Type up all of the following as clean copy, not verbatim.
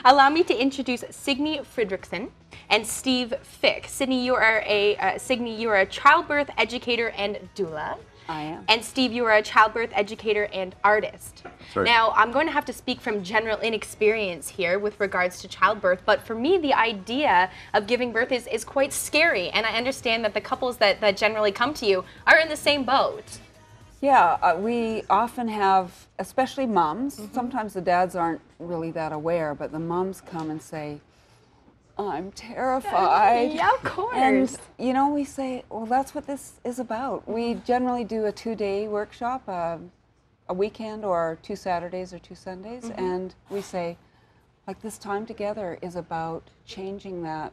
Allow me to introduce Signy Fridriksson and Steve Fick. Signy, you are a childbirth educator and doula. I am. And Steve, you are a childbirth educator and artist. Sorry. Now, I'm going to have to speak from general inexperience here with regards to childbirth, but for me, the idea of giving birth is quite scary, and I understand that the couples that generally come to you are in the same boat. Yeah, we often have, especially moms, sometimes the dads aren't really that aware, but the moms come and say, I'm terrified. Yeah, of course. And, you know, we say, well, that's what this is about. We generally do a 2-day workshop, a weekend or 2 Saturdays or 2 Sundays, and we say, like, this time together is about changing that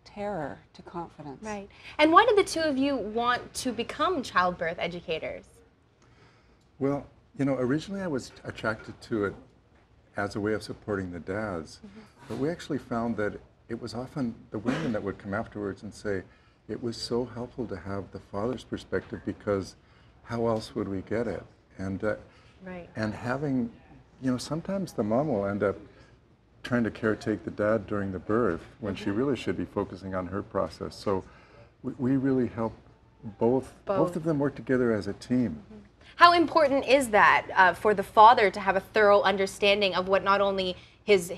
terror to confidence. Right. And why did the two of you want to become childbirth educators? Well, you know, originally I was attracted to it as a way of supporting the dads, but we actually found that it was often the women that would come afterwards and say it was so helpful to have the father's perspective, because how else would we get it? And and having, you know, sometimes the mom will end up trying to caretake the dad during the birth when she really should be focusing on her process. So we really help both of them work together as a team. How important is that for the father to have a thorough understanding of what not only his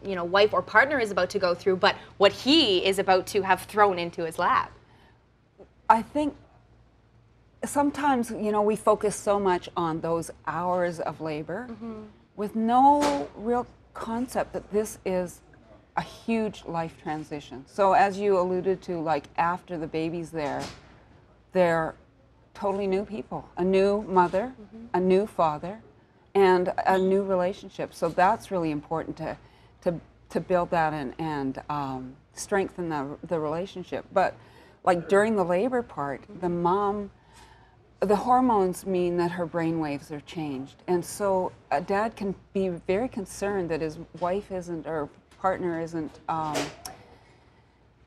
you know, wife or partner is about to go through, but what he is about to have thrown into his lap? I think sometimes, you know, we focus so much on those hours of labor with no real concept that this is a huge life transition. So as you alluded to, like, after the baby's there, they're totally new people, a new mother, a new father, and a new relationship. So that's really important to build that and strengthen the relationship. But like during the labor part, the mom, the hormones mean that her brain waves are changed. And so a dad can be very concerned that his wife isn't, or partner isn't,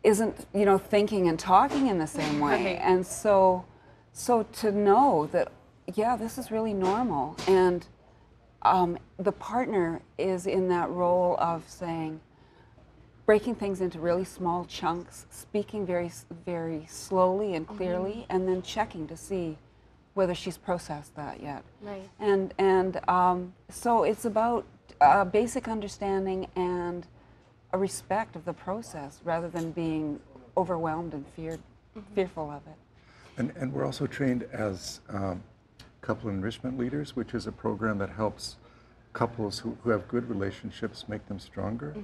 you know, thinking and talking in the same way. Right. And so to know that, yeah, this is really normal, and the partner is in that role of saying, breaking things into really small chunks, speaking very, very slowly and clearly, and then checking to see whether she's processed that yet. Right. And so it's about basic understanding and a respect of the process rather than being overwhelmed and fearful of it. And we're also trained as couple enrichment leaders, which is a program that helps couples who have good relationships make them stronger.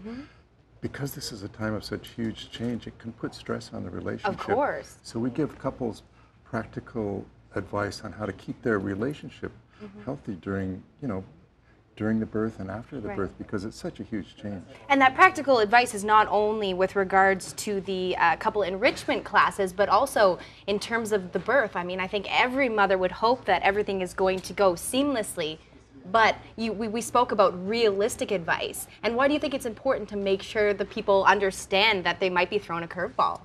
Because this is a time of such huge change, it can put stress on the relationship. Of course. So we give couples practical advice on how to keep their relationship healthy during, you know, during the birth and after the birth, because it's such a huge change. And that practical advice is not only with regards to the couple enrichment classes, but also in terms of the birth. I mean, I think every mother would hope that everything is going to go seamlessly, but we spoke about realistic advice. And why do you think it's important to make sure the people understand that they might be thrown a curveball?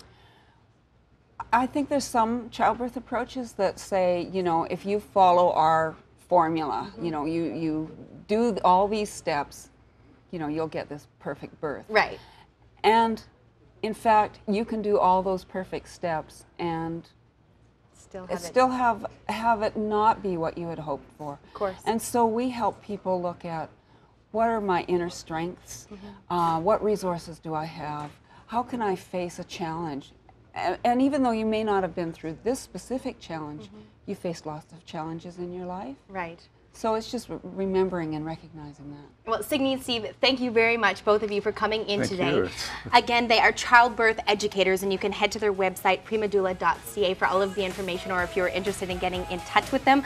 I think there's some childbirth approaches that say, you know, if you follow our formula, you know, you do all these steps, you know, you'll get this perfect birth. Right. And in fact, you can do all those perfect steps and still have it not be what you had hoped for. Of course. And so we help people look at, what are my inner strengths? What resources do I have? How can I face a challenge? And even though you may not have been through this specific challenge, you faced lots of challenges in your life. Right. So it's just remembering and recognizing that. Well, Signy and Steve, thank you very much, both of you, for coming in today. You. Again, they are childbirth educators, and you can head to their website, primadoula.ca, for all of the information, or if you're interested in getting in touch with them.